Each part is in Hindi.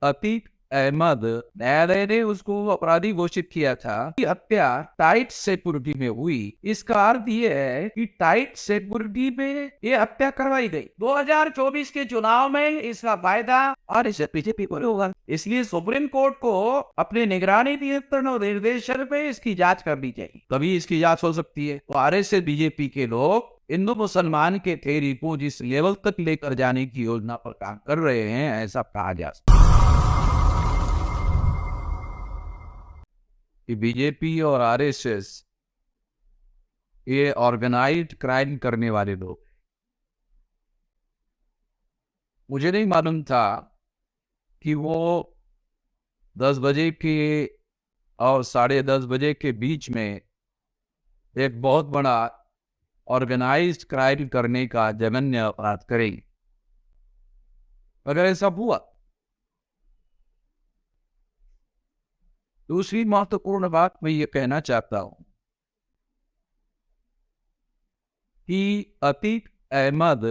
अतीक अहमद, न्यायालय ने उसको अपराधी घोषित किया था कि हत्या टाइट सिक्योरिटी में हुई। इसका अर्थ ये है कि टाइट सिक्योरिटी में ये हत्या करवाई गई। 2024 के चुनाव में इसका फायदा और इसे बीजेपी को होगा। इसलिए सुप्रीम कोर्ट को अपने निगरानी, नियंत्रण और निर्देशन पे इसकी जांच करनी चाहिए, तभी इसकी जांच हो सकती है। तो आरएसएस बीजेपी के लोग हिंदू मुसलमान के थ्योरी को जिस लेवल तक लेकर जाने की योजना पर काम कर रहे हैं, ऐसा कहा जा सकता है कि बीजेपी और आरएसएस ये ऑर्गेनाइज्ड क्राइम करने वाले लोग। मुझे नहीं मालूम था कि वो 10 बजे के और 10:30 के बीच में एक बहुत बड़ा ऑर्गेनाइज्ड क्राइम करने का जघन्य अपराध करेंगे। अगर ऐसा हुआ, दूसरी महत्वपूर्ण बात मैं ये कहना चाहता हूं कि अतीक अहमद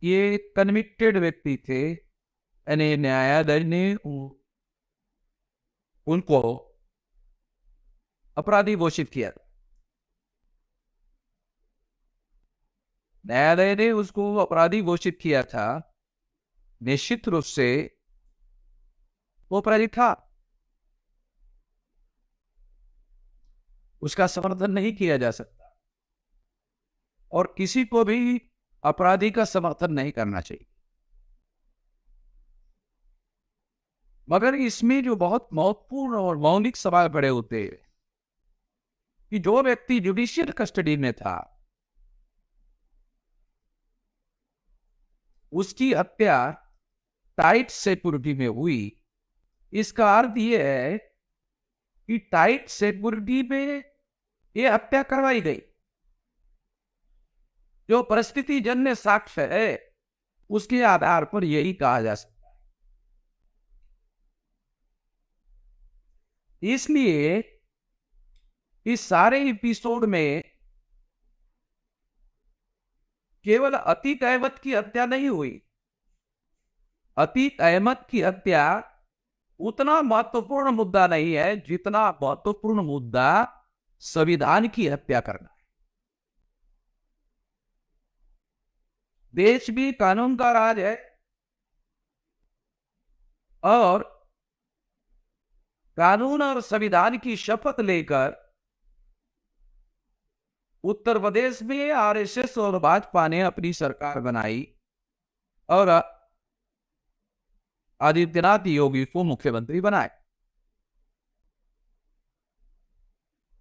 ये कन्विक्टेड व्यक्ति थे, यानी न्यायालय ने उनको अपराधी घोषित किया। न्यायालय ने उसको अपराधी घोषित किया था। निश्चित रूप से वो अपराधी था, उसका समर्थन नहीं किया जा सकता और किसी को भी अपराधी का समर्थन नहीं करना चाहिए। मगर इसमें जो बहुत महत्वपूर्ण और मौलिक सवाल खड़े होते हैं कि जो व्यक्ति जुडिशियल कस्टडी में था, उसकी हत्या टाइट सिक्योरिटी में हुई। इसका अर्थ यह है कि टाइट सिक्योरिटी में ये हत्या करवाई गई। जो परिस्थिति जन्य साक्ष्य है उसके आधार पर यही कहा जा सकता है। इसलिए इस सारे एपिसोड में केवल अतीक अहमद की हत्या नहीं हुई। अतीक अहमद की हत्या उतना महत्वपूर्ण मुद्दा नहीं है जितना महत्वपूर्ण मुद्दा संविधान की हत्या करना है। देश भी कानून का राज है और कानून और संविधान की शपथ लेकर उत्तर प्रदेश में आरएसएस और भाजपा ने अपनी सरकार बनाई और आदित्यनाथ योगी को मुख्यमंत्री बनाए।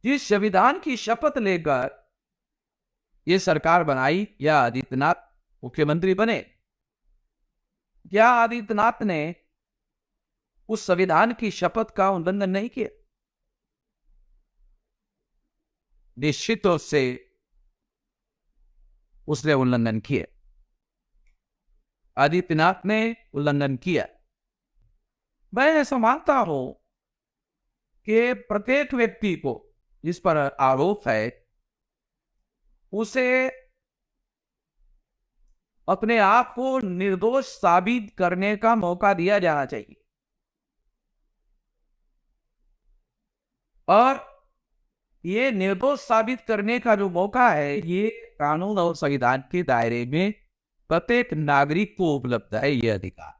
जिस संविधान की शपथ लेकर ये सरकार बनाई या आदित्यनाथ मुख्यमंत्री बने, क्या आदित्यनाथ ने उस संविधान की शपथ का उल्लंघन नहीं किया? निश्चित रूप से उसने उल्लंघन किया। आदित्यनाथ ने उल्लंघन किया। मैं ऐसा मानता हूं कि प्रत्येक व्यक्ति को जिस पर आरोप है उसे अपने आप को निर्दोष साबित करने का मौका दिया जाना चाहिए और ये निर्दोष साबित करने का जो मौका है ये कानून और संविधान के दायरे में प्रत्येक नागरिक को उपलब्ध है। ये अधिकार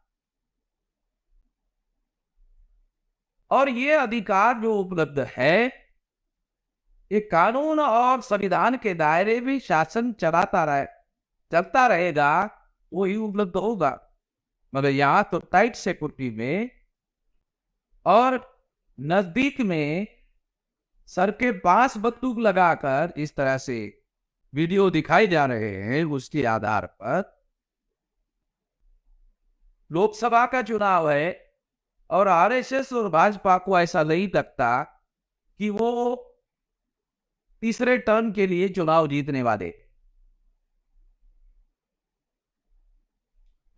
और ये अधिकार जो उपलब्ध है ये कानून और संविधान के दायरे में शासन चलता रहेगा, वो ही उपलब्ध होगा। मगर यहां तो टाइट सिक्योरिटी में और नजदीक में सर के पास बंदूक लगाकर इस तरह से वीडियो दिखाए जा रहे हैं, उसके आधार पर लोकसभा का चुनाव है और आरएसएस और भाजपा को ऐसा नहीं लगता कि वो तीसरे टर्म के लिए चुनाव जीतने वाले।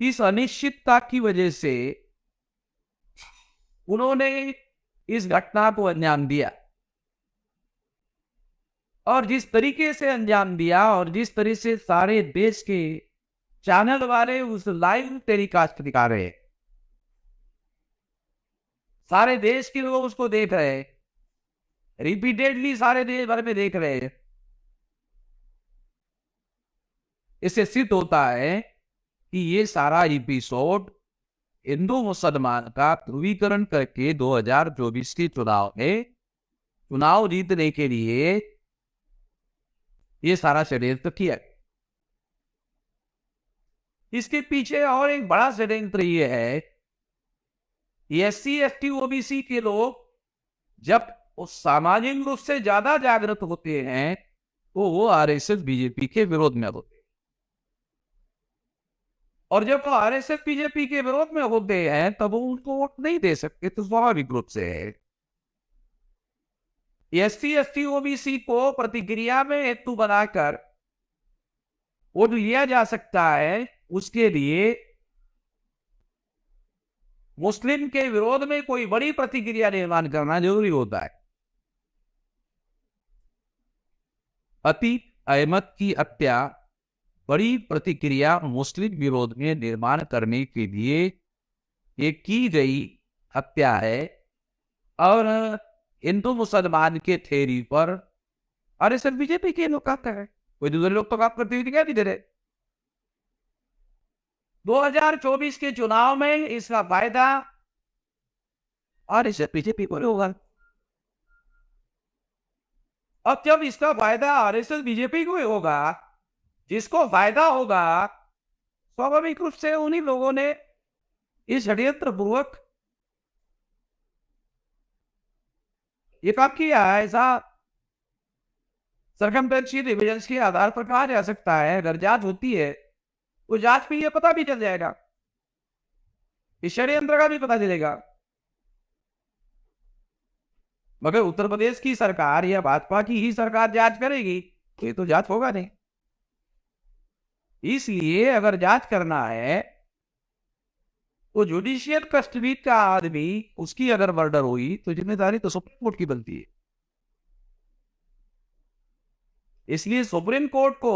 इस अनिश्चितता की वजह से उन्होंने इस घटना को अंजाम दिया और जिस तरीके से अंजाम दिया और जिस तरह से सारे देश के चैनल वाले उस लाइव टेलीकास्ट दिखा रहे हैं, सारे देश के लोग उसको देख रहे हैं, रिपीटेडली सारे देश भर में देख रहे हैं। इससे सिद्ध होता है कि ये सारा एपिसोड हिंदू मुसलमान का ध्रुवीकरण करके 2024 के चुनाव में चुनाव जीतने के लिए ये सारा षड्यंत्र किया। इसके पीछे और एक बड़ा षड्यंत्र ये है, SC ST OBC के लोग जब उस सामाजिक रूप से ज्यादा जागृत होते हैं तो वो RSS BJP के विरोध में होते हैं, और जब वो RSS BJP के विरोध में होते हैं तब वो उनको वोट नहीं दे सकते, तो स्वाभाविक रूप से है। SC ST OBC को प्रतिक्रिया में हेतु बनाकर वोट लिया जा सकता है, उसके लिए मुस्लिम के विरोध में कोई बड़ी प्रतिक्रिया निर्माण करना जरूरी होता है। अतीक अहमद की हत्या बड़ी प्रतिक्रिया मुस्लिम विरोध में निर्माण करने के लिए ये की गई हत्या है, और हिंदू मुसलमान के थ्योरी पर RSS BJP के लोग कहते हैं, कोई दूसरे लोग तो काम करते हुए दिखाई नहीं दे रहे। 2024 के चुनाव में इसका फायदा RSS BJP को होगा। अब जब इसका फायदा RSS BJP को होगा, जिसको फायदा होगा, स्वाभाविक रूप से उन्हीं लोगों ने इस षड्यंत्र पूर्वक ये काम किया है। ऐसा सरकमटेंशियल एविडेंस के आधार पर कहा जा सकता है। अगर जांच होती है तो जांच में ये पता भी चल जाएगा, इस षड्यंत्र का भी पता चलेगा। मगर उत्तर प्रदेश की सरकार या भाजपा की ही सरकार जांच करेगी, ये तो जांच होगा नहीं। इसलिए अगर जांच करना है तो जुडिशियल कस्टडी का आदमी, उसकी अगर मर्डर हुई तो जिम्मेदारी तो सुप्रीम कोर्ट की बनती है। इसलिए सुप्रीम कोर्ट को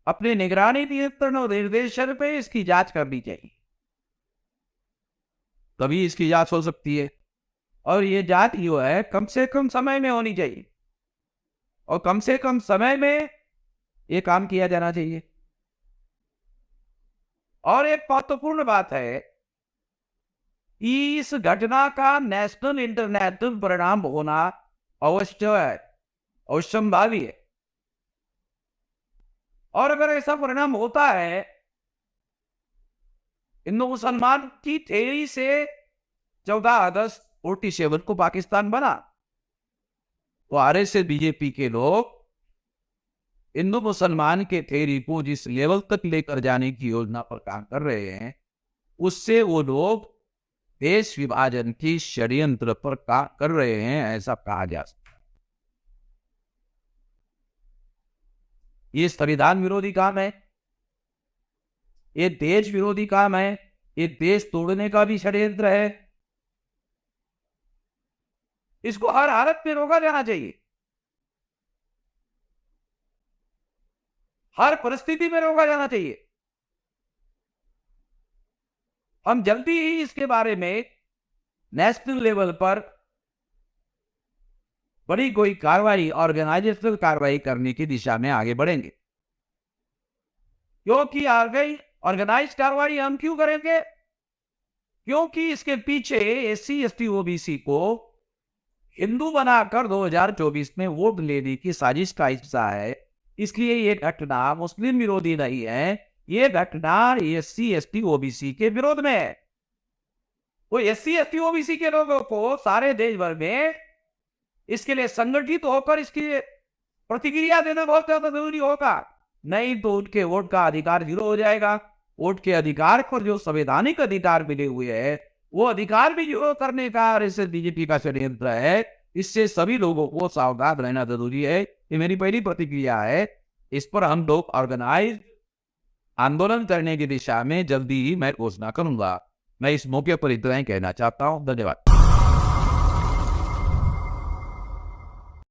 अपने निगरानी, नियंत्रण और निर्देशन पे इसकी जांच करनी चाहिए, तभी इसकी जांच हो सकती है। और ये जांच जो है कम से कम समय में होनी चाहिए, और कम से कम समय में ये काम किया जाना चाहिए। और एक महत्वपूर्ण बात है, इस घटना का नेशनल इंटरनेशनल परिणाम होना अवश्य है, अवश्यंभावी है। और अगर ऐसा परिणाम होता है, हिंदू मुसलमान की थ्योरी से 14 अगस्त 47 को पाकिस्तान बना, तो RSS BJP के लोग हिंदू मुसलमान के थ्योरी को जिस लेवल तक लेकर जाने की योजना पर काम कर रहे हैं, उससे वो लोग देश विभाजन की षड्यंत्र पर काम कर रहे हैं, ऐसा कहा जा सकता है। ये संविधान विरोधी काम है, ये देश विरोधी काम है, ये देश तोड़ने का भी षड्यंत्र है। इसको हर हालत में रोका जाना चाहिए, हर परिस्थिति में रोका जाना चाहिए। हम जल्दी ही इसके बारे में नेशनल लेवल पर बड़ी कोई कार्रवाई, ऑर्गेनाइजेशनल कार्रवाई करने की दिशा में आगे बढ़ेंगे। क्योंकि ऑर्गेनाइज कार्रवाई हम क्यों करेंगे? क्योंकि इसके पीछे SC ST OBC को हिंदू बनाकर 2024 में वोट लेने की साजिश का हिस्सा है। इसलिए ये घटना मुस्लिम विरोधी नहीं है, ये घटना SC ST OBC के विरोध में है। वो SC ST OBC के लोगों को सारे देश भर में इसके लिए संगठित होकर इसकी प्रतिक्रिया देना बहुत ज्यादा जरूरी होगा, नहीं तो उनके वोट का अधिकार जीरो हो जाएगा। वोट के अधिकार पर जो संवैधानिक अधिकार मिले हुए हैं, वो अधिकार भी जीरो करने का RSS BJP का षड्यंत्र है। इससे सभी लोगों को सावधान रहना जरूरी है। ये मेरी पहली प्रतिक्रिया है। इस पर हम लोग ऑर्गेनाइज आंदोलन करने की दिशा में जल्दी ही मैं घोषणा करूंगा। मैं इस मौके पर इतना ही कहना चाहता हूं। धन्यवाद।